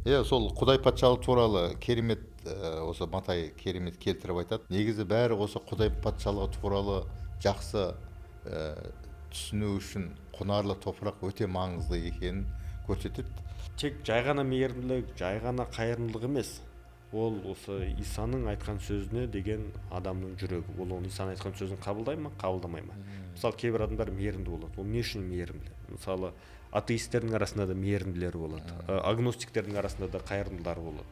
Сол Құдай патшалық туралы керемет осы Матай керемет келтіріп айтады. Негізі бәрі осы Құдай патшалығы туралы жақсы түсіну үшін құнарлы топырақ өте маңызды екенін көрсетеді. Тек жай ғана мейірімділік, жай ғана қайырымдылық емес. Ол осы Исаның айтқан сөзіне деген адамның жүрегі. Ол оның Исаның айтқан сөзін қабылдай ма, қабылдамай ма? Мысалы, кейбір адамдар мейірімді болады. Ол не үшін мейірімді? Мысалы, атеистердің арасында да мейірімділер болады. Агностиктердің арасында да қайырымдылар болады.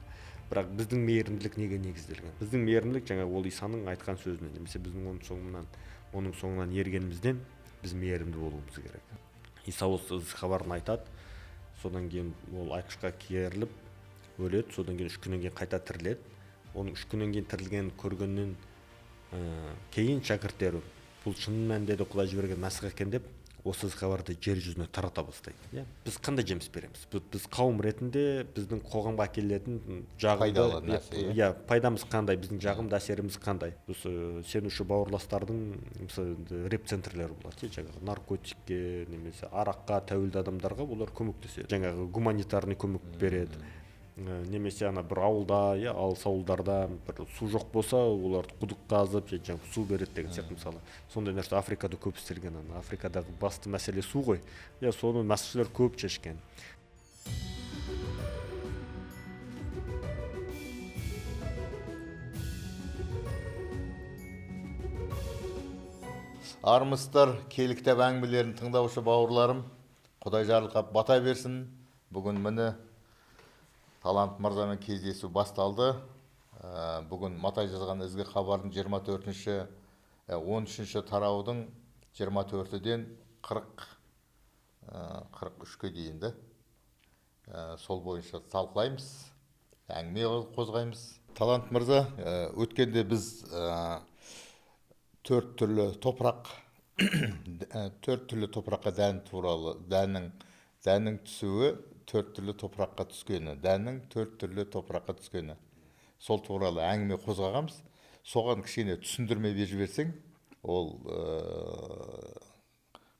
Бірақ біздің мейірімділік неге негізделген? Біздің мейірімділік жаңа ол Исаның айтқан сөзіне, немесе біздің оның соңынан ергенімізден біз мейірімді болуымыз керек. Иса осы хабарын айтады. Содан кейін ол айқышқа керіліп өледі, содан кейін 3 күннен кейін қайта тіріледі. Оның 3 күннен кейін тірілгенін көргеннен кейін шәкірттері бұл шын мәнінде де Құдай жіберген Мәсіх екен деп осы хабарды жер жүзіне тарата бастайды. Біз қандай жеміс береміз? Біз қауым ретінде біздің қоғамға әкелетін жағымды пайдамыз қандай, біздің жағымды әсеріміз қандай? Осы сенуші бауырластардың мысалы репцентрлері болады, жаңағы наркотикке немесе араққа тәуелді адамдарға олар көмектеседі. Жаңағы гуманитарный көмек береді. Немесе ана бір ауылда, алыс ауылдарда бір су жоқ болса, оларды құдық қазып, жаңағы су береді деген сияқты мысалы. Сондай нәрсе Африкада көп істелген. Африкадағы басты мәселе су ғой. Соны мәсіхшілер көп шешкен. Армысыздар, киелі кітап әңгімелерін тыңдаушы бауырларым. Құдай жарылқап бата берсін. Бүгін міне Талант мырзамен кездесу басталды. Бүгін Матай жазған ізгі хабардың 13-ші тараудың 24-ден 43-ке дейінді. Сол бойынша талқылаймыз, әңгіме қозғаймыз. Талант мырза, өткенде біз 4 түрлі топырақ, 4 түрлі топыраққа дән туралы, дәннің түсуі 4 түрлі топыраққа түскені, дәннің 4 түрлі топыраққа түскені. Сол туралы әңгіме қозғағанбыз. Соған кішкене түсіндірме беріп жіберсең, ол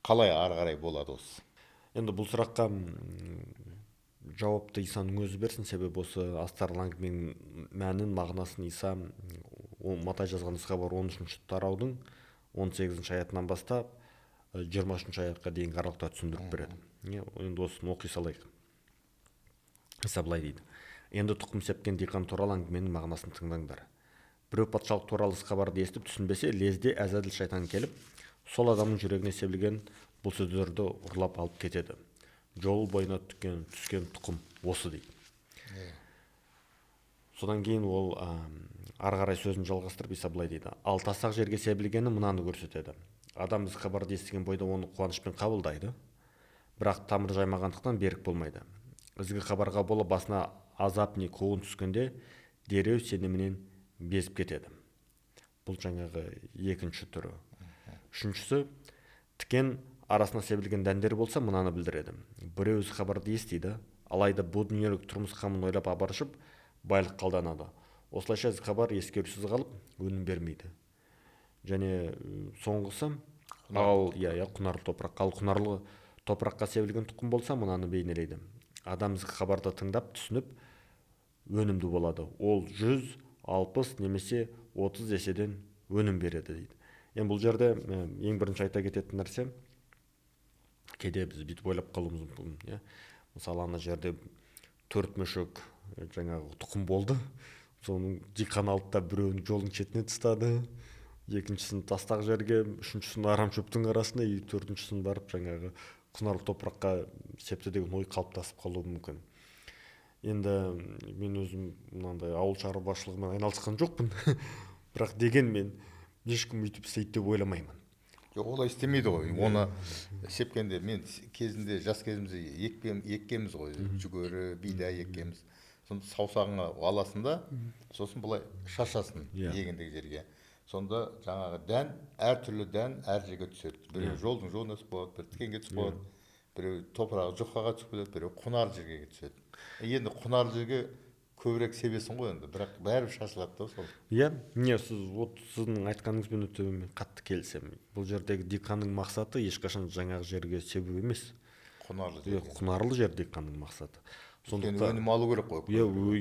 қалай ары қарай болады осы? Енді бұл сұраққа жауапты Исаның өзі берсін, себебі осы астарлы әңгіменің мәнін, мағынасын Иса Матай жазған хабар 13-ші тараудың 18-ші аятынан бастап 23-ші аятқа дейінгі аралықта түсіндіріп береді. Енді осыны оқи салайық. Иса былай дейді: енді тұқым сепкен диқан туралы әңгіменің мағынасын тыңдаңдар. Біреу патшалық туралы хабарды естіп түсінбесе, лезде әзәділ шайтан келіп, сол адамның жүрегіне себілген бұл сөздерді ұрлап алып кетеді. Жол бойына түскен тұқым осы дейді. Содан кейін ол ары қарай сөзін жалғастырып Иса былай дейді: ал тасақ жерге себілгені мынаны көрсетеді. Адам ізгі хабарды естіген бойда оны қуанышпен қабылдайды, бірақ тамыр жаймағандықтан берік болмайды. Ізгі хабарға бола басына азап не қуғын түскенде дереу сенімінен безіп кетеді. Бұл жаңағы екінші түрі. Үшіншісі, тікен арасына себілген дәндер болса, мынаны білдіреді. Біреу ізгі хабарды естиді, алайда бұл дүниелік тұрмыс қамын ойлап абарышып, байлық қалданады. Осылайша ізгі хабар ескерусіз қалып, өнім бермейді. Және соңғысы, құнарлы топырақ. Ал құнарлы топыраққа себілген тұқым болса, мынаны бейнелейді. Адам ізгі хабарды тыңдап, түсініп, өнімді болады. Ол 160 немесе 30 еседен өнім береді дейді. Енді бұл жерде ең бірінші айта кететін нәрсе, кейде біз бүйтіп ойлап қалуымыз мүмкін. Мысалы, ана жерде 4 мүшек жаңағы тұқым болды. Соның диқан алды да біреуін жолың шетіне тастады, екіншісін тастақ жерге, үшіншісін арамшөптің арасына, төртіншісін барып жаңағы құнарлы топыраққа септі деген ой қалыптасып қалуы мүмкін. Енді мен өзім мынандай ауыл шаруашылығымен айналысқан жоқпын, бірақ дегенмен ешкім өйтіп істейді деп ойламаймын. Жоқ, олай істемейді ғой. Оны сепкенде мен кезінде жас кезімізде еккеміз ғой, жүгері, бидай еккеміз. Сонда саусағыңа аласың да, сосын былай шашасын егіндегі жерге. Сонда жаңағы дән, әртүрлі дән әр жерге түседі. Біреу жолдың жолына түсіп қалады, бір тікенге түсіп қалады, біреу топырағы жұқаға түсіп кетеді, біреу құнарлы жерге түседі. Енді құнарлы жерге көбірек себесің ғой енді, бірақ бәрібір шашылады да сол. Сіздің айтқаныңызбен өте қатты келісемін. Бұл жердегі диқанның мақсаты ешқашан жаңағы жерге себу емес. Құнарлы жер. Құнарлы жер диқанның мақсаты. өйткені өнім алу керек қой.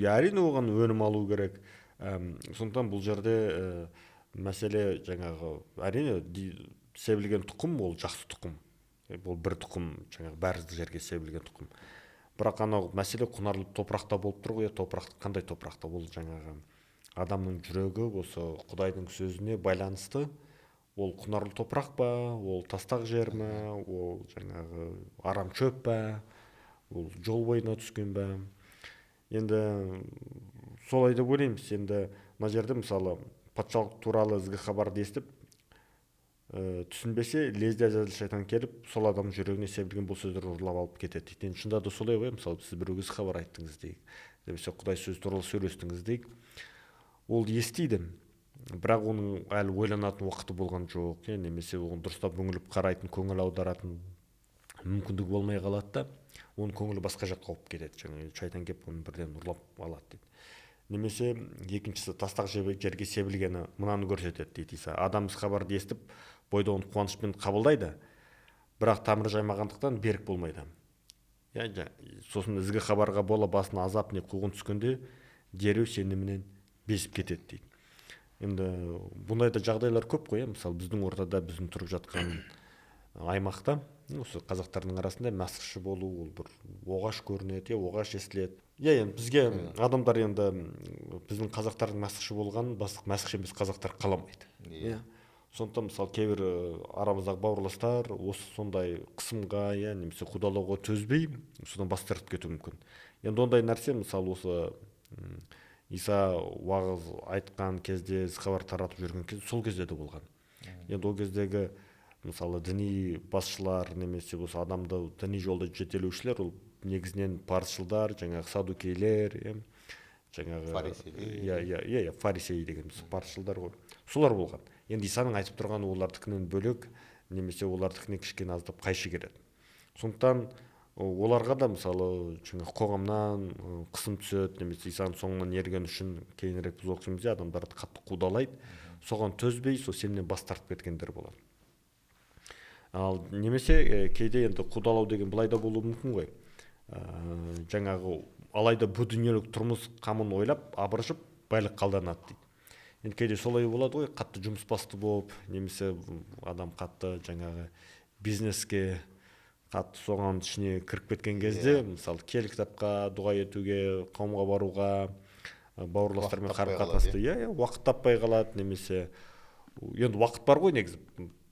Әрине оған өнім алу керек. Сондықтан бұл жерде мәселе жаңағы әрине себілген тұқым ол жақсы тұқым. Бұл бір тұқым жаңағы бәрі жерге себілген тұқым. Бірақ анау мәселе құнарлы топырақта болып тұр ғой. Топырақ қандай топырақта? Ол жаңағы адамның жүрегі осы Құдайдың сөзіне байланысты. Ол құнарлы топырақ па, ол тастақ жер ме, ол жаңағы арам шөп па, ол жол бойына түскен ба. Енді солай деп ойлаймыз. Енді мына жерде мысалы патшалық туралы ізгі хабарды естіп түсінбесе, лезде әзәзіл шайтан келіп, сол адам жүрегіне себілген бұл сөздерді ұрлап алып кетеді дейді. Енді шынында да солай ғой. Мысалы сіз біреуге ізгі хабар айттыңыз дейік, немесе Құдай сөз туралы сөйлестіңіз дейік. Ол естиді, бірақ оның әлі ойланатын уақыты болған жоқ, немесе оған дұрыстап үңіліп қарайтын, көңіл аударатын мүмкіндігі болмай қалады да, оның көңілі басқа жаққа ауып кетеді. Жаңағы шайтан келіп оны бірден ұрлап алады дейді. Немесе екіншісі тастақ жерге себілгені мынаны көрсетеді дейді Иса. Адам хабарды естіп, бойда оны қуанышпен қабылдайды, бірақ тамыры жаймағандықтан берік болмайды. Сосын ізгі хабарға бола басына азап не қуғын түскенде дереу сенімінен безіп кетеді дейді. Енді бұндай да жағдайлар көп қой. Мысалы біздің ортада, біздің тұрып жатқан аймақта осы қазақтардың арасында мәсіхші болу ол бір оғаш көрінеді, оғаш естіледі. Енді бізге адамдар енді біздің қазақтардың мәсіхші болғанын мәсіхші емес қазақтар қаламайды. Сондықтан мысалы кейбір арамыздағы бауырластар осы сондай қысымға немесе қудалауға төзбей содан бас тартып кетуі мүмкін. Енді ондай нәрсе мысалы осы Иса уағыз айтқан кезде, хабар таратып жүрген кезде сол кезде де болған. Енді ол кездегі мысалы діни басшылар немесе осы адамды діни жолда жетелеушілер ол негізінен парызшылдар, жаңағы садукейлер, жаңағы фарисей деген парызшылдар ғой. Солар болған. Енді Исаның айтып тұрғаны олардікінен бөлек, немесе олардікіне кішкене аздап қайшы келеді. Сондықтан оларға да мысалы жаңағы қоғамнан қысым түседі, немесе Исаның соңынан ерген үшін кейінірек біз оқимыз, адамдарды қатты қудалайды. Соған төзбей, сол сенімнен бас тартып кеткендер болады. Ал немесе кейде енді қудалау деген былай да болуы мүмкін ғой. Жаңағы алайда бұл дүниелік тұрмыс қамын ойлап, абыржып, байлық қалданады дейді. Енді кейде солай болады ғой, қатты жұмыс басты болып, немесе адам қатты жаңағы бизнеске қатты соған ішіне кіріп кеткен кезде, мысалы кел кітапқа, дұға етуге, қауымға баруға, бауырластармен қарым-қатынасты, уақыт таппай қалады, немесе енді уақыт бар ғой негізі.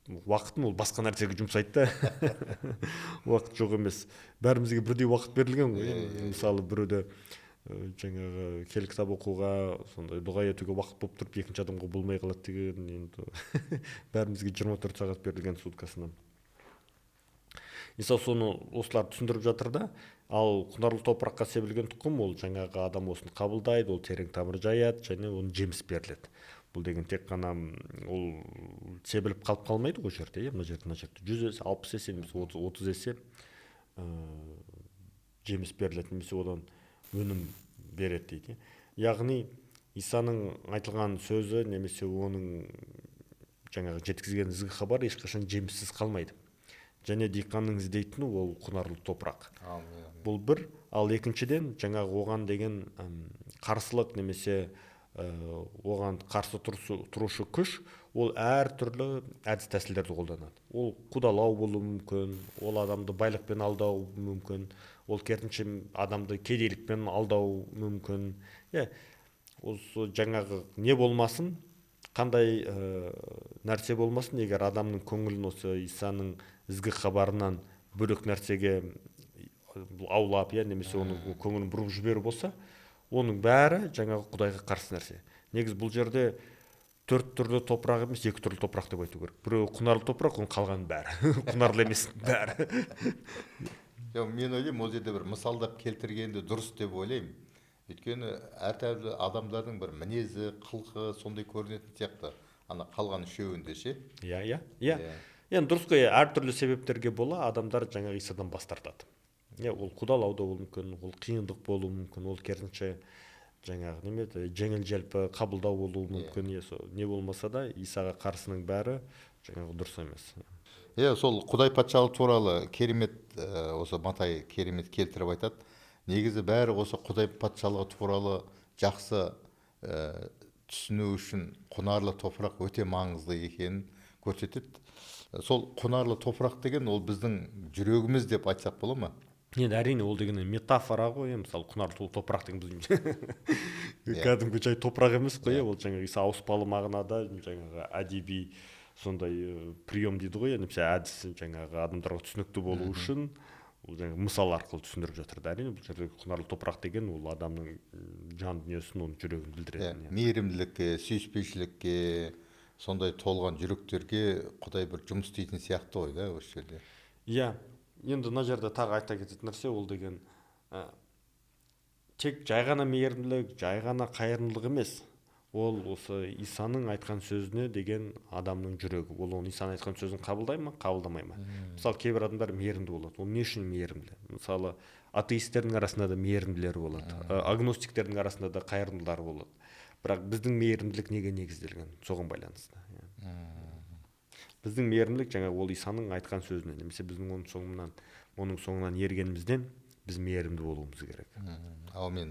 Уақытын ол басқа нәрсеге жұмсайды да. Уақыт жоқ емес. Бәрімізге бірдей уақыт берілген ғой. Мысалы біреуде жаңағы кел кітап оқуға, сондай дұға етуге уақыт болып тұрып, екінші адамға болмай қалады деген, енді бәрімізге 24 сағат берілген суткасынан. Иса соны осылар түсіндіріп жатыр да, ал құнарлы топыраққа себілген тұқым ол жаңағы адам осыны қабылдайды, ол терең тамыр жаяды, және оның жеміс беріледі. Бұл деген тек қана ол себіліп қалып қалмайды ғой жерде, мына жерде 100 есе, 60 есе, немесе 30 есе жеміс беріледі, немесе одан өнім береді дейді. Яғни Исаның айтылған сөзі немесе оның жаңағы жеткізген ізгі хабар ешқашан жеміссіз қалмайды. Және диқанның іздейтіні ол құнарлы топырақ. Бұл бір. Ал екіншіден жаңағы оған деген қарсылық немесе оған қарсы тұрушы күш ол әртүрлі әдіс тәсілдерді қолданады. Ол қудалау болуы мүмкін, ол адамды байлықпен алдау мүмкін, ол керісінше адамды кедейлікпен алдау мүмкін. Осы жаңағы не болмасын, қандай нәрсе болмасын, егер адамның көңілін осы Исаның ізгі хабарынан бөлек нәрсеге аулап, немесе оның көңілін бұрып жіберу болса, оның бәрі жаңағы Құдайға қарсы нәрсе. Негіз бұл жерде 4 түрлі топырақ емес, 2 түрлі топырақ деп айту керек. Біреу құнарлы топырақ, оның қалған бәрі. Құнарлы емес бәрі. Мен ойлаймын, ол жерде бір мысалдап келтіргенді дұрыс деп ойлаймын. Өйткені әртүрлі адамдардың бір мінезі, қылқы сондай көрінетін сияқты. Ана қалған үшеуінде ше. Енді дұрыс қой, әртүрлі себептерге бола адамдар жаңағы Исадан бас тартады. Ол қудалау да болуы мүмкін, ол қиындық болуы мүмкін, ол керісінше жаңағы жеңіл-желпі қабылдау болуы мүмкін. Не болмаса да Исаға қарсының бәрі жаңағы дұрыс емес. Сол Құдай патшалық туралы керемет, осы Матай керемет келтіріп айтады. негізі бәрі осы Құдай патшалығы туралы жақсы түсіну үшін құнарлы топырақ өте маңызды екенін көрсетеді. Сол құнарлы топырақ деген ол біздің жүрегіміз деп айтсақ бола ма? Енді әрине ол деген метафора ғой, мысалы құнарлы топырақ деген біздің кәдімгі жай топырақ емес қой, ол жаңағы ауыспалы мағынада жаңағы әдеби сондай прием дейді ғой, немесе әдіс жаңағы адамдарға түсінікті болу үшін ол жаңағы мысал арқылы түсіндіріп жатыр. Әрине бұл жерде құнарлы топырақ деген ол адамның жан дүниесін, оның жүрегін білдіреді. Мейірімділікке, сүйіспеншілікке, сондай толған жүректерге Құдай бір жұмыс істейтін сияқты ғой да осы жерде. Иә, енді мына жерде тағы айта кететін нәрсе ол деген тек жай ғана мейірімділік, жай ғана қайырымдылық емес. Ол осы Исаның айтқан сөзіне деген адамның жүрегі. Ол оның Исаның айтқан сөзін қабылдай ма, қабылдамай ма? Мысалы, кейбір адамдар мейірімді болады. Ол не үшін мейірімді? Мысалы, атеистердің арасында да мейірімділер болады. Агностиктердің арасында да қайырымдылар болады. Бірақ біздің мейірімділік неге негізделген? Соған байланысты. Біздің мейірімділік жаңа ол Исаның айтқан сөзіне, немесе біздің оның соңынан ергенімізден біз мейірімді болуымыз керек. Аумин.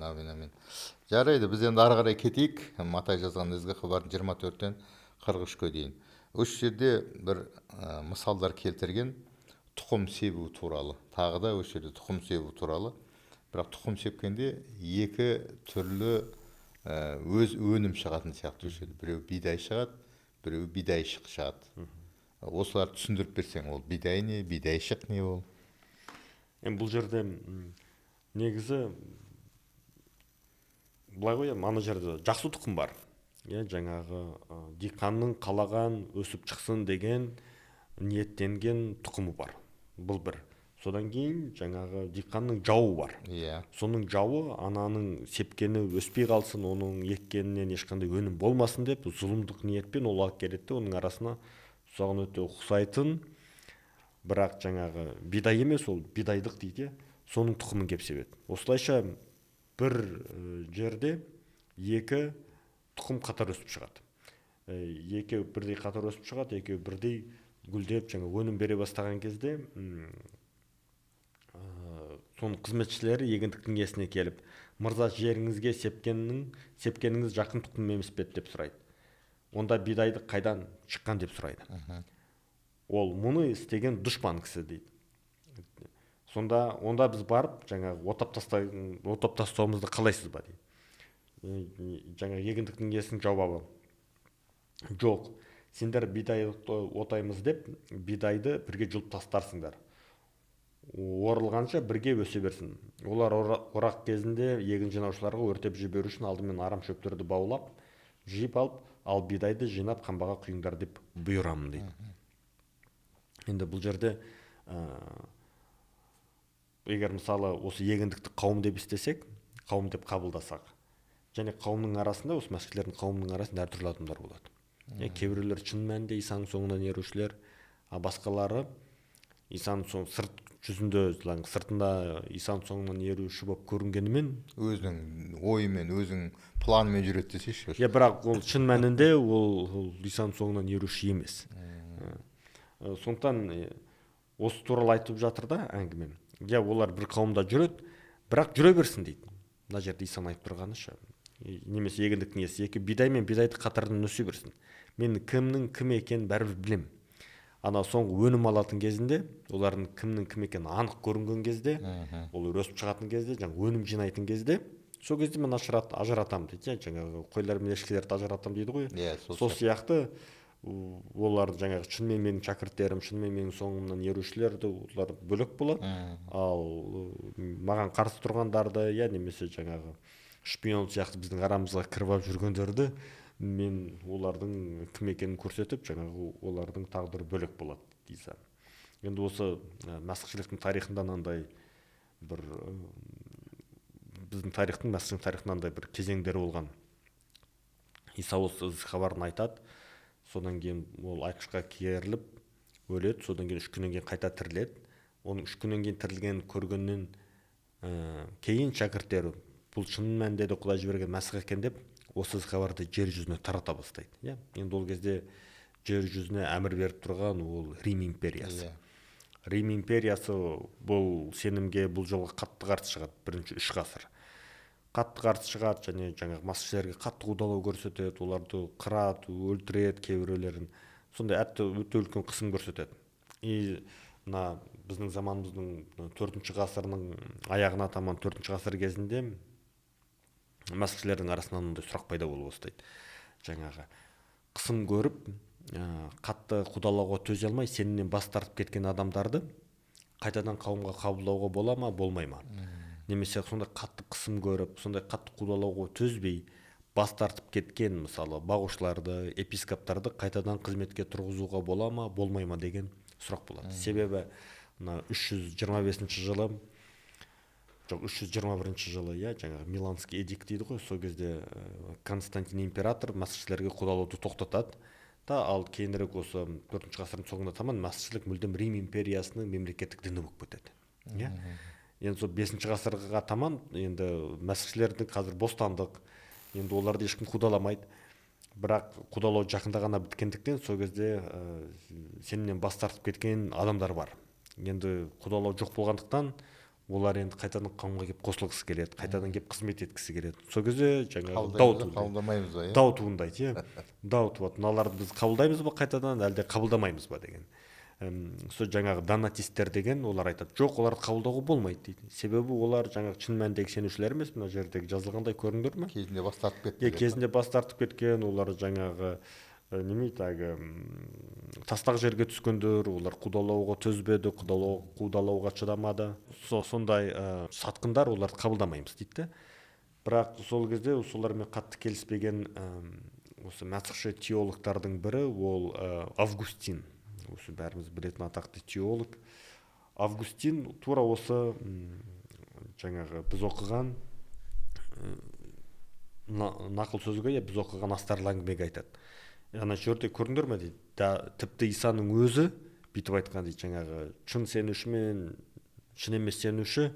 Жарайды, біз енді ары қарай кетейік. Матай жазған ізгі хабардың 24-тен 43-ке дейін. Осы жерде бір мысалдар келтірген тұқым себу туралы. Тағы да осы жерде тұқым себу туралы. Бірақ тұқым сепкенде екі түрлі өз өнім шығатын сияқты осы жерде. Біреу бидай шығады, біреу бидайшық шығады. Осыларды түсіндіріп берсең, ол бидай не, бидайшық не ол? Бұл жерде негізі былай ғой, ана жерде жақсы тұқым бар. Жаңағы диқанның қалаған өсіп шықсын деген ниеттенген тұқымы бар. Бұл бір. Содан кейін жаңағы диқанның жауы бар. Соның жауы ананың сепкені өспей қалсын, оның еккенінен ешқандай өнім болмасын деп зұлымдық ниетпен ол алып келеді. Оның арасына соған өте ұқсайтын, бірақ жаңағы бидай емес, ол бидайдық дейді, соның тұқымын кеп себеді. Осылайша бір жерде екі тұқым қатар өсіп шығады. Екеуі бірдей қатар өсіп шығады, екеуі бірдей гүлдеп жаңа өнім бере бастаған кезде соның қызметшілері егіндіктің иесіне келіп, мырза, жеріңізге сепкеніңіз жақын тұқым емес пе деп сұрайды. Онда бидайды қайдан шыққан деп сұрайды. Ол мұны істеген дұшпан кісі дейді. Онда біз барып жаңағы отап тастауымызды қалайсыз ба дейді. Жаңа егіндіктің иесінің жауабы: жоқ, сендер бидайды отаймыз деп бидайды бірге жұлып тастарсыңдар. Орылғанша бірге өсе берсін. Олар орақ кезінде егін жинаушыларға өртеп жіберу үшін алдымен арам шөптерді баулап, жиып алып, ал бидайды жинап қамбаға құйыңдар деп бұйырамын дейді. Енді бұл жерде егер мысалы осы егіндікті қауым деп істесек, қауым деп қабылдасақ, және қауымның арасында, осы мәскелердің қауымның арасында әртүрлі адамдар болады. Кейбіреулер шын мәнінде Исаның соңынан ерушілер, басқалары Исаның сыртында Исаның соңынан еруші болып көрінгенімен өзінің ойымен, өзінің планымен жүреді десейші. Бірақ ол шын мәнінде ол Исаның соңынан еруші емес. Сондықтан осы туралы айтып жатыр да әңгіме. Олар бір қауымда жүреді, бірақ жүре берсін дейді. Мына жерде Исаның айтып тұрғаны ше. Немесе егіндіктің иесі екі бидай мен бидайды қатарынан өсе берсін. Мен кімнің кім екенін бәрібір білем. Ана соңғы өнім алатын кезінде, олардың кімнің кім екені анық көрінген кезде, ол өсіп шығатын кезде, жаңа өнім жинайтын кезде, сол кезде мен ажыратамын дейді. Жаңағы қойлар мен ешкілерді ажыратамын дейді ғой. Сол сияқты олар жаңағы шынымен менің шәкірттерім, шынымен менің соңымнан ерушілерді, олар бөлек болады. Ал маған қарсы тұрғандарды, немесе жаңағы шпион сияқты біздің арамызға кіріп алып жүргендерді мен олардың кім екенін көрсетіп, жаңағы олардың тағдыры бөлек болады дейсі. Енді осы мәсіхшіліктің тарихында мынандай бір біздің тарихтың, мәсіхшілік тарихында мынандай бір кезеңдері болған. Иса осы хабарын айтады, содан кейін ол айқышқа керіліп өледі, содан кейін 3 күннен кейін қайта тіріледі. Оның 3 күннен кейін тірілгенін көргеннен кейін шәкірттері бұл шын мәнінде де Құдай жіберген мәсіх екен деп осы хабарды жер жүзіне тарата бастайды. Енді ол кезде жер жүзіне әмір беріп тұрған ол Рим империясы. Рим империясы бұл сенімге бұл жолға қатты қарсы шығады, бірінші 3 ғасыр. Қатты қарсы шығады, және жаңағы масқішілерге қатты қудалау көрсетеді, оларды қырады, өлтіреді кейбіреулерін. Сондай өте үлкен қысым көрсетеді. И мына біздің заманымыздың 4 ғасырының аяғына таман 4 ғасыр кезінде масқішілердің арасынан мындай сұрақ пайда болып бастайды. Жаңағы қысым көріп, қатты қудалауға төзе алмай сенімнен бас тартып кеткен адамдарды қайтадан қауымға қабылдауға бола ма, болмай ма? Немесе сондай қатты қысым көріп, сондай қатты қудалауға төзбей бас тартып кеткен, мысалы, бағушыларды, епископтарды қайтадан қызметке тұрғызуға бола ма, болмай ма деген сұрақ болады. Себебі 325 жылы, жоқ 321 жылы, жаңағы Миланский эдикт дейді ғой, сол кезде Константин император масқішілерге қудалауды тоқтатады. Ал кейінірек осы 4 ғасырдың соңына таман масқішілік мүлдем Рим империясының мемлекеттік діні болып кетеді. Енді сол 5 ғасырға таман енді масқішілердің қазір бостандық, енді оларды ешкім қудаламайды. Бірақ қудалау жақында ғана біткендіктен сол кезде сенімнен бас тартып кеткен адамдар бар. Енді қудалау жоқ болғандықтан олар енді қайтадан қауымға келіп қосылғысы келеді, қайтадан келіп қызмет еткісі келеді. Сол кезде жаңағы дау туындайды, дау туады. Мыналарды біз қабылдаймыз ба қайтадан, әлде қабылдамаймыз ба деген. Сол жаңағы донатистер деген, олар айтады, жоқ, оларды қабылдауға болмайды дейді. Себебі олар жаңағы шын мәніндегі сенушілер емес, мына жердегі жазылғандай көріңдер ме? Кезінде бас тартып кеткен. Кезінде бас тартып кеткен, олар жаңағы тастақ жерге түскендер, олар қудалауға төзбеді, қудалауға шыдамады. Сондай сатқындар, оларды қабылдамаймыз дейді. Бірақ сол кезде солармен қатты келіспеген осы масқышы теологтардың бірі ол Августин. Осы бәріміз білетін атақты теолог. Августин тура осы жаңағы біз оқыған нақыл сөзге, біз оқыған астарлы әңгімеге айтады. Ана жерде көрдіңдер ме дейді, тіпті Исаның өзі бүйтіп айтқан дейді, жаңағы шын сенуші мен шын емес сенуші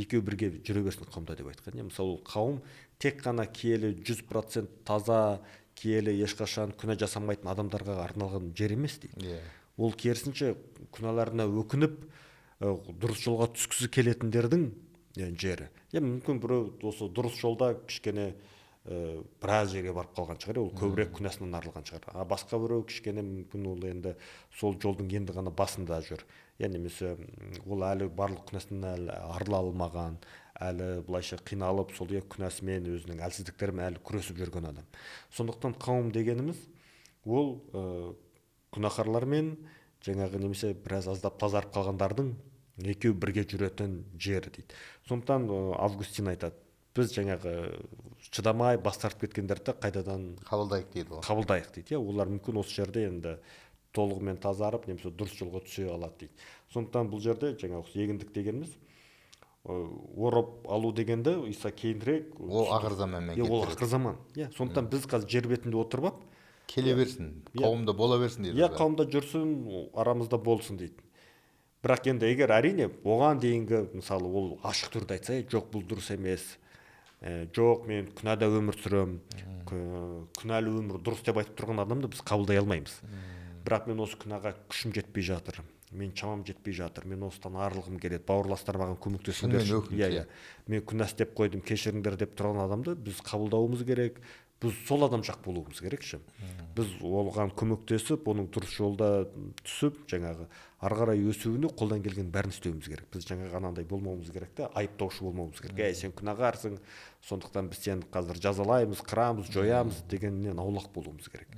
екеуі бірге жүре берсін қауымда деп айтқан. Мысалы, қауым тек қана киелі 100% таза, киелі ешқашан күнә жасамайтын адамдарға арналған жер емес дейді. Ол керісінше күнәларына өкініп, дұрыс жолға түскісі келетіндердің жері. Мүмкін біреу осы дұрыс жолда кішкене біраз жерге барып қалған шығар, ол көбірек күнәсінен арылған шығар. Басқа біреу кішкене мүмкін ол енді сол жолдың енді ғана басында жүр. Немесе ол әлі барлық күнәсінен арыла алмаған, әлі былайша қиналып, сол күнәсімен, өзінің әлсіздіктерімен әлі күресіп жүрген адам. Сондықтан қауым дегеніміз ол күнәһарлармен жаңағы немесе біраз аздап тазарып қалғандардың екеуі бірге жүретін жер дейді. Сондықтан Августин айтады, біз жаңағы шыдамай бас тартып кеткендерді қайтадан қабылдайық дейді. Олар мүмкін осы жерде енді толығымен тазарып, немесе дұрыс жолға түсе алады дейді. Сондықтан бұл жерде жаңағы егіндік дегеніміз орып алу дегенді Иса кейінірек ол ақыр заманмен кетті. Ол ақыр заман. Сондықтан біз қазір жер бетінде отырып келе берсін, қауымда бола берсін дейді. Қауымда жүрсін, арамызда болсын дейді. Бірақ енді егер әрине оған дейінгі мысалы ол ашық түрде айтса, жоқ, бұл дұрыс емес, жоқ, мен күнәда өмір сүрем, күнәлі өмір дұрыс деп айтып тұрған адамды біз қабылдай алмаймыз. Бірақ мен осы күнәға күшім жетпей жатыр, мен шамам жетпей жатыр, мен осыдан арылғым келеді, бауырластар маған көмектесіңдер, мен күнә істеп қойдым, кешіріңдер деп тұрған адамды біз қабылдауымыз керек. Біз сол адам жақ болуымыз керек. Біз оған көмектесіп, оның дұрыс жолда түсіп, жаңағы ары қарай өсуіне қолдан келген бәрін істеуіміз керек. Біз жаңағы анандай болмауымыз керек те, айыптаушы болмауымыз керек. Сен күнәһарсың, сондықтан біз сені қазір жазалаймыз, қырамыз, жоямыз дегеннен аулақ болуымыз керек.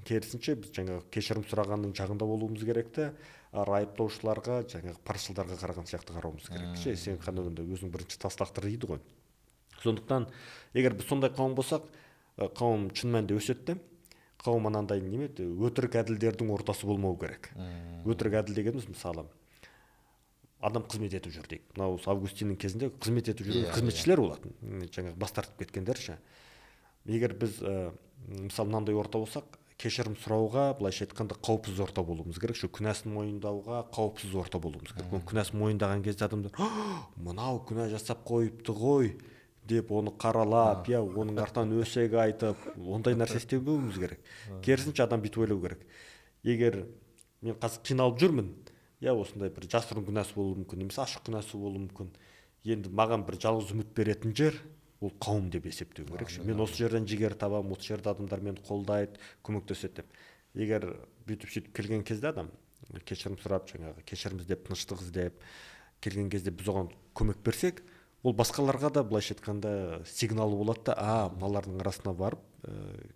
Керісінше біз жаңағы кешірім сұрағанның жағында болуымыз керек те, айыптаушыларға, жаңағы паршылдарға қараған сияқты қарауымыз керек. Сен қана өзің бірінші тас лақтыр дейді ғой. Сондықтан егер біз сондай қауым болсақ, қауым шын мәнінде өседі. Қауым анандай өтірік әділдердің ортасы болмау керек. Өтірік әділ дегеніміз мысалы адам қызмет етіп жүр дейік. Мынау Августиннің кезінде қызмет етіп жүрген қызметшілер болатын, жаңағы бас тартып кеткендер. Егер біз мысалы мынандай орта болсақ, кешірім сұрауға, былайша айтқанда, қауіпсіз орта болуымыз керек. Күнәсін мойындауға қауіпсіз орта болуымыз керек. Күнәсін мойындаған кезде адамдар, мынау күнә жасап қойыпты ғой деп оны қаралап, оның артынан өсек айтып, ондай нәрсе істемеуіміз керек. Керісінше адам бүйтіп ойлау керек. Егер мен қазір қиналып жүрмін, осындай бір жасырын күнәсі болуы мүмкін, немесе ашық күнәсі болуы мүмкін. Енді маған бір жалғыз үміт беретін жер ол қауым деп есептеу керек. Мен осы жерден жігер табамын, осы жерде адамдар мені қолдайды, көмектеседі деп. Егер бүйтіп сөйтіп келген кезде адам кешірім сұрап, жаңағы кешірім іздеп, тыныштық іздеп келген кезде біз оған көмек берсек, ол басқаларға да былайша айтқанда сигналы болады да, мыналардың арасына барып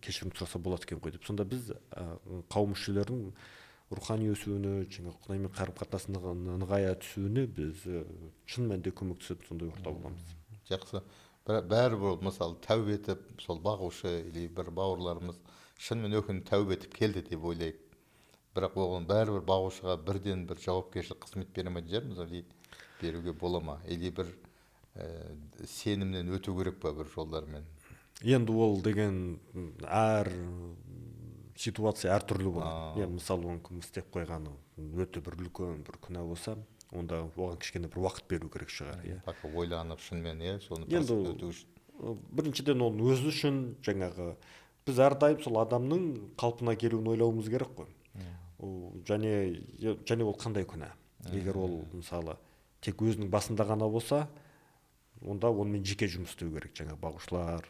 кешірім сұраса болады екен ғой деп. Сонда біз қауым мүшелерінің рухани өсуіне, жаңағы Құдаймен қарым-қатынасының нығая түсуіне біз шын мәнінде көмектесетін сондай орта боламыз. Жақсы. Бәрібір мысалы тәубе етіп, сол бағушы или бір бауырларымыз шынымен өкініп тәубе етіп келді деп ойлайық. Бірақ оған бәрібір бағушыға бірден бір жауапкершілік қызмет бере алмайтын шығармыз, или беруге бола ма? Или бір сенімнен өту керек па бір жолдармен? Енді ол деген әр ситуация әртүрлі болады. Мысалы оны кім істеп қойғаны өте бір үлкен бір күнә болса, онда оған кішкене бір уақыт беру керек шығар. Пока ойланып шынымен соны өту үшін. Біріншіден оның өзі үшін жаңағы біз әрдайым сол адамның қалпына келуін ойлауымыз керек қой. Және ол қандай күнә? Егер ол мысалы тек өзінің басында ғана болса, онда онымен жеке жұмыс істеу керек, жаңа бағушылар.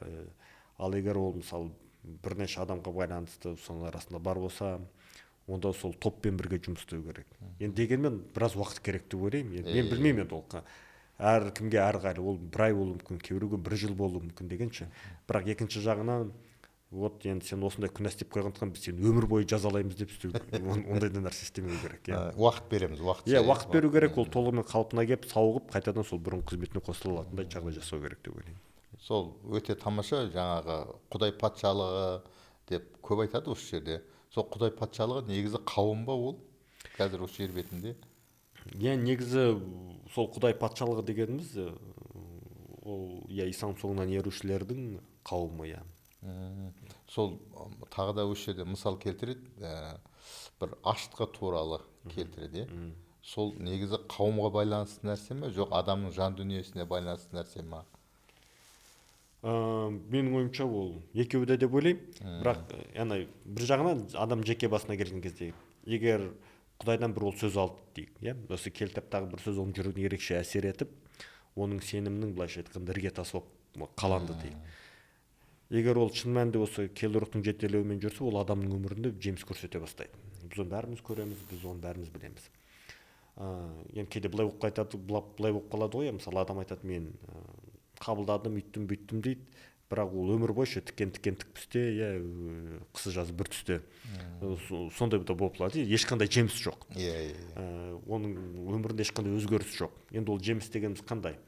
Ал егер ол мысалы бірнеше адамға байланысты соның арасында бар болса, онда сол топпен бірге жұмыс істеу керек. Енді дегенмен біраз уақыт керек деп ойлаймын. Мен білмеймін енді ол әркімге әрқайда ол бір ай болуы мүмкін, кейбіреуге бір жыл болуы мүмкін дегенше. Бірақ екінші жағынан енді сен осындай күнә істеп қойғандықтан біз сені өмір бойы жазалаймыз деп ондай нәрсе істемеу керек. Уақыт береміз, уақыт беру керек, ол толығымен қалпына келіп сауығып қайтадан сол бұрын қызметіне қосыла алатындай жағдай жасау керек деп ойлаймын. Сол өте тамаша, жаңағы Құдай патшалығы деп көп айтады осы жерде. Сол Құдай патшалығы негізі қауым ба ол? Қазір осы жер бетінде? Негізі сол Құдай патшалығы дегеніміз ол Исаның соңынан ерушілердің қауымы. Сол тағы да осы жерде мысал келтіреді, бір аштыққа туралы келтіреді. Сол негізі қауымға байланысты нәрсе ме, жоқ адамның жан дүниесіне байланысты нәрсе ме? Менің ойымша ол екеуі де деп ойлаймын. Бірақ бір жағынан адам жеке басына келген кезде, егер Құдайдан бір ол сөз алды дейік, осы келтептағы бір сөз оның жүрегіне ерекше әсер етіп, оның сенімінің былайша айтқанда іргетасы болып қаланды дейік. Егер ол шын мәнінде осы киелі рухтың жетелеуімен жүрсе, ол адамның өмірінде жеміс көрсете бастайды. Біз оны бәріміз көреміз, біз оны бәріміз білеміз. Енді кейде былай болып қалады ғой, мысалы адам айтады, мен қабылдадым, үйттім, бүйттім дейді, бірақ ол өмір бойы тіккен тікпісте, қысы жазы бір түсте. Сондай да болып қалады, ешқандай жеміс жоқ. Оның өмірінде ешқандай өзгеріс жоқ. Енді ол жеміс дегеніміз қандай?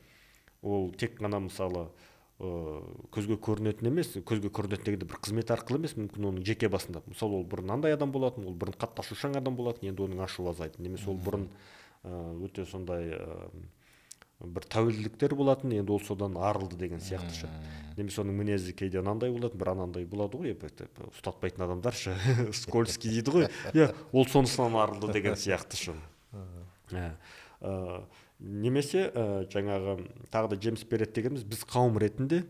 Ол тек қана мысалы көзге көрінетін емес, көзге көрінетін дегенде бір қызмет арқылы емес, мүмкін оның жеке басында. Мысалы ол бұрын андай адам болатын, ол бұрын қатты ашушаң адам болатын, енді оның ашуы азайды. Немесе ол бұрын өте сондай бір тәуелділіктер болатын, енді ол содан арылды деген сияқты. Немесе оның мінезі кейде анандай болатын, бір анандай болады ғой, ұстатпайтын адамдаршы, скользкий дейді ғой. Ол сонысынан арылды деген сияқты. Немесе жаңағы тағы да жеміс береді дегеніміз, біз қауым ретінде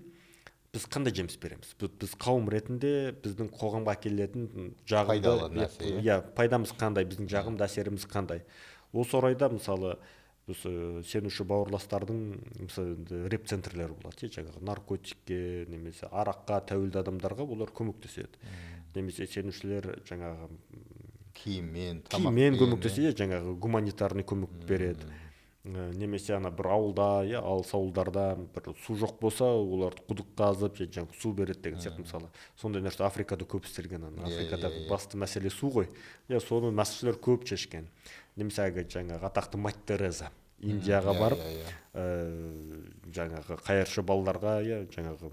біз қандай жеміс береміз? Біз қауым ретінде біздің қоғамға әкелетін жағымды, пайдамыз қандай, біздің жағымды әсеріміз қандай? Осы орайда мысалы сенуші бауырластардың реп-центрлері болады, жаңағы наркотикке немесе араққа тәуелді адамдарға олар көмектеседі. Немесе сенушілер жаңағы киіммен көмектеседі, жаңағы гуманитарный көмек береді. Немесе бір ауылда, алыс ауылдарда бір су жоқ болса, олар құдық қазып, жаңағы су береді деген сияқты. Мысалы, сондай нәрсе Африкада көп істелген. Африкадағы басты мәселе су ғой. Соны мәсіхшілер көп шешкен. Немесе жаңағы атақты Мать Тереза Индияға барып, жаңағы қайыршы балаларға, жаңағы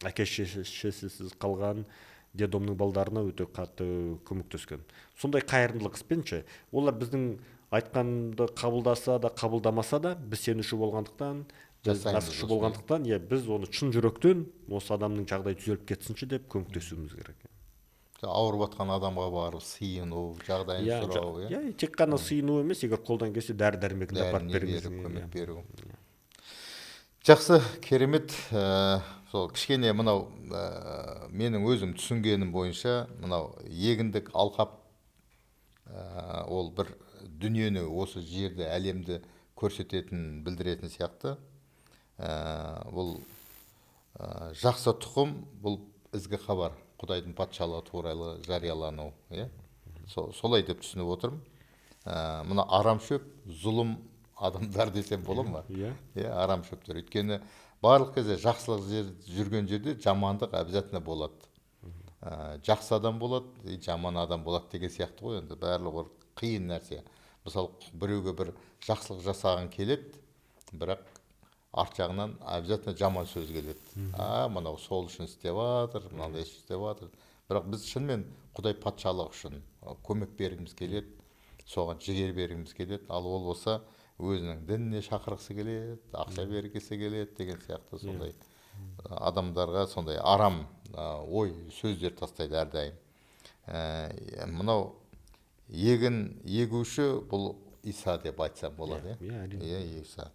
әке-шешесіз қалған дедомның балдарына өте қатты көмектескен. Сондай қайырымдылық іспенші, олар біздің айтқанды қабылдаса да, қабылдамаса да, біз сенуші болғандықтан, мәсіхші болғандықтан, біз оны шын жүректен осы адамның жағдайы түзеліп кетсінші деп көмектесуіміз керек. Ауырып жатқан адамға барып сыйыну, жағдайын сұрау. Тек қана сыйыну емес, егер қолдан келсе дәрі-дәрмегін апарып беріңіз. Көмек беру. Жақсы, керемет. Сол кішкене мынау менің өзім түсінгенім бойынша, мынау егіндік алқап ол бір дүниені осы жерді әлемді көрсететін білдіретін сияқты. Бұл жақсы тұқым, бұл ізгі хабар, Құдайдың патшалығы туралы жариялану, иә. Солай деп түсініп отырмын. Мына арам шөп, зұлым адамдар десем бола ма? Иә. Иә, арам шөптер. Өйткені барлық кезде жақсылық жүрген жерде жамандық обязательно болады. Жақсы адам болады, жаман адам болады деген сияқты ғой. Енді барлығы қиын нәрсе. Мысалы, біреуге бір жақсылық жасаған келеді, бірақ арт жағынан обязательно жаман сөз келеді. Мынау сол үшін істеп жатыр, мынандай істеп жатыр. Бірақ біз шынымен Құдай патшалық үшін көмек бергіміз келеді, соған жігер бергіміз келеді. Ал ол болса өзінің дініне шақырғысы келеді, ақша бергісі келеді деген сияқты сондай адамдарға сондай арам ой сөздер тастайды әрдайым. Мынау егін егуші бұл Иса деп айтсам болады. Иә, Иса.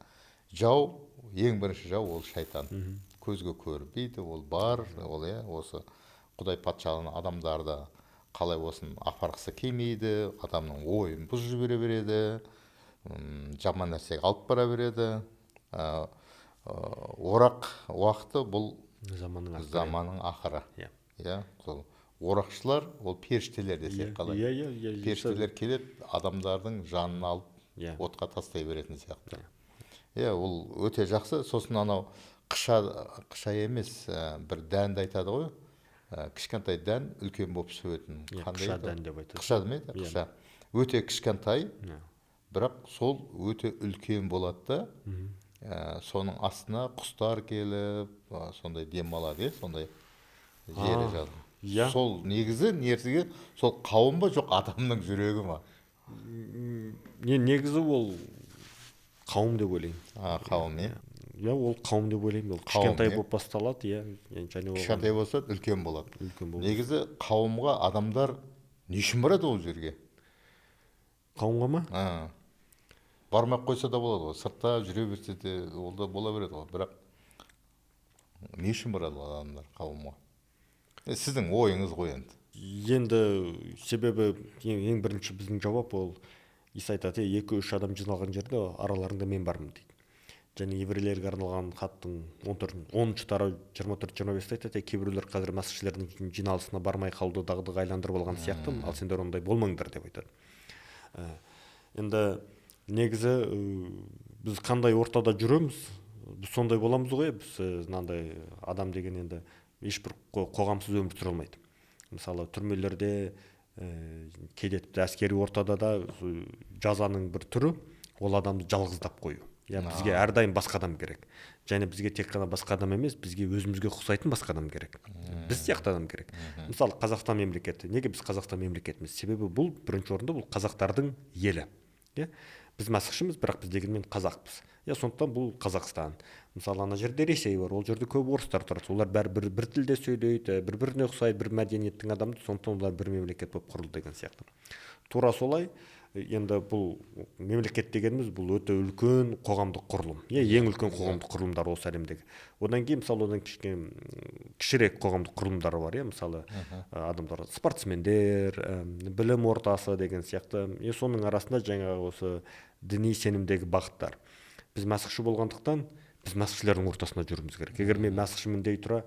Жау, ең бірінші жау ол шайтан. Көзге көрінбейді, ол бар, ол осы Құдай патшалығын адамдарды қалай осын апарғысы келмейді, адамның ойын бұзып жібере береді, жаман нәрсеге алып бара береді. Орақ уақыты бұл заманның ақыры. Иә, сол орақшылар ол періштелер десек қалай. Періштелер келеді, адамдардың жанын алып отқа тастай беретін сияқты. Иә, ол өте жақсы. Сосын анау қыша емес, бір дәнді айтады ғой. Кішкентай дән үлкен болып өсетін. Қыша дән деп айтады. Қыша деме? Қыша. Өте кішкентай, бірақ сол өте үлкен болады да. Соның астына құстар келіп, сондай демалады, сондай жері жатыр. Сол негізі сол қауым ба, жоқ адамның жүрегі ма? Негізі ол қауым деп ойлаймын. Қауым, иә? Иә, ол қауым деп ойлаймын. Ол кішкентай болып басталады, иә. Кішкентай болса, үлкен болады. Негізі қауымға адамдар не үшін барады ол жерге? Қауымға ма? Бармақ қойса да болады ғой. Сыртта жүре берсе де ол да бола береді ғой. Бірақ не үшін барады адамдар қауымға? Сіздің ойыңыз ғой енді. Енді себебі ең бірінші біздің жауап ол Иса айтады, 2-3 адам жиналған жерде араларында мен бармын дейді. Және еврейлерге арналған хаттың 10-шы тарау 24-25 айтады, кейбіреулер қазір мәсіхшілердің жиналысына бармай қалуды дағдыға айналдырып алған сияқты, ал сендер ондай болмаңдар деп айтады. Енді негізі біз қандай ортада жүреміз, біз сондай боламыз ғой. Біз мынандай адам деген енді ешбір қоғамсыз өмір сүре алмайды. Мысалы түрмелерде, кейде әскери ортада да жазаның бір түрі ол адамды жалғыздап қою. Бізге әрдайым басқа адам керек. Және бізге тек қана басқа адам емес, бізге өзімізге ұқсайтын басқа адам керек. Біз сияқты адам керек. Мысалы Қазақстан мемлекеті. Неге біз Қазақстан мемлекетіміз? Себебі бұл бірінші орында бұл қазақтардың елі. Біз мәсіхшіміз, бірақ біз дегенмен қазақпыз. Сондықтан бұл Қазақстан. Мысалы ана жерде Ресей бар, ол жерде көп орыстар тұрады. Олар бәрі бір тілде сөйлейді, бір-біріне ұқсайды, бір мәдениеттің адамы, сондықтан олар бір мемлекет болып құрылды деген сияқты. Тура солай, енді бұл мемлекет дегеніміз бұл өте үлкен қоғамдық құрылым. Ең үлкен қоғамдық құрылымдар осы әлемдегі. Одан кейін мысалы одан кішірек қоғамдық құрылымдар бар, мысалы адамдар, спортсмендер, білім ортасы деген сияқты. Соның арасында жаңағы осы діни сенімдегі бағыттар. Біз мәсіхші болғандықтан біз мәсіхшілердің ортасында жүруіміз керек. Егер мен мәсіхшімін дей тұра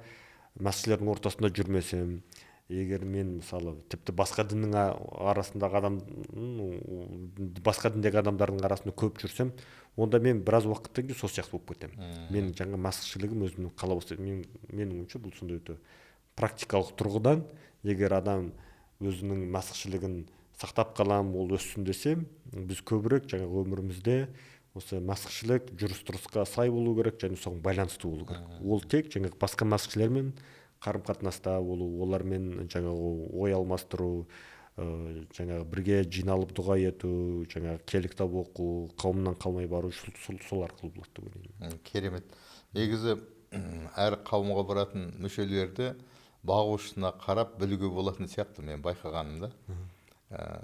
мәсіхшілердің ортасында жүрмесем, егер мен мысалы тіпті басқа діннің арасындағы басқа діндегі адамдардың арасында көп жүрсем, онда мен біраз уақыттан кейін сол сияқты болып кетемін. Мен жаңа мәсіхшілігім өзімнің қалауы, менің ойымша бұл сондай өте практикалық тұрғыдан, егер адам өзінің мәсіхшілігін сақтап қалам, ол өссін десем, біз көбірек жаңа өмірімізде осы мәсіхшілік жүріс-тұрысқа сай болу керек, және соған байланысты болу керек. Ол тек жаңағы басқа мәсіхшілермен қарым-қатынаста болу, олармен жаңағы ой алмастыру, жаңағы бірге жиналып дұға ету, жаңағы келі кітап оқу, қауымнан қалмай бару, сол арқылы болады деп ойлаймын. Керемет. Негізі әр қауымға баратын мүшелерді бағушысына қарап білуге болатын сияқты мен байқағанымда.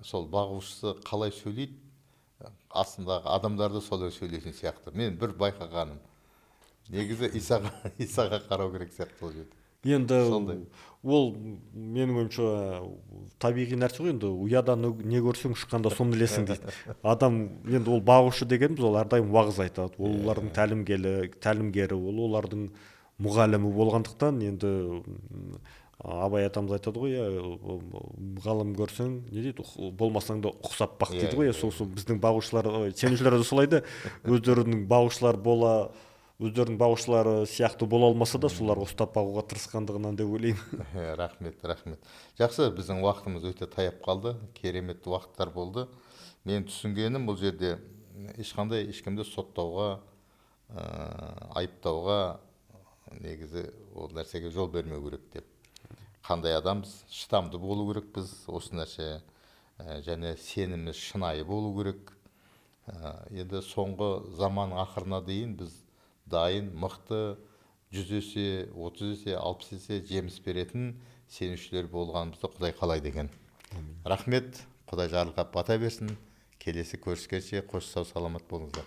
Сол бағушысы қалай сөйлейді, астындағы адамдарды солай сөйлейтін сияқты. Мен бір байқағаным. Негізі Исаға қарау керек сияқты ол жерде. енді Сондай. ол менің ойымша табиғи нәрсе ғой. Енді ұядан не көрсең ұшқанда соны ілесің дейді. Адам енді ол бағушы дегеніміз ол әрдайым уағыз айтады. Ол олардың тәлімгері, ол олардың мұғалімі болғандықтан енді абай атамыз айтады ғой, ғалым көрсең не дейді, болмасаң да ұқсап бақ дейді ғой. Сол біздің бағушылар, сенушілер де солай да, өздерінің бағушылары сияқты бола алмаса да соларға ұстап бағуға тырысқандығынан деп ойлаймын. Рахмет. Жақсы, біздің уақытымыз өте таяп қалды. Керемет уақыттар болды. Мен түсінгенім бұл жерде ешқандай ешкімді соттауға, айыптауға негізі ол нәрсеге жол бермеу керек деп. Қандай адамбыз, шыдамды болу керекпіз осы нәрсе, және сеніміміз шынайы болу керек. Енді соңғы заман ақырына дейін біз дайын, мықты, 100 есе, 30 есе, 60 есе жеміс беретін сенушілер болғанымызды Құдай қалайды екен. Рахмет, Құдай жарылқап бата берсін. Келесі көріскенше қош сау саламат болыңыздар.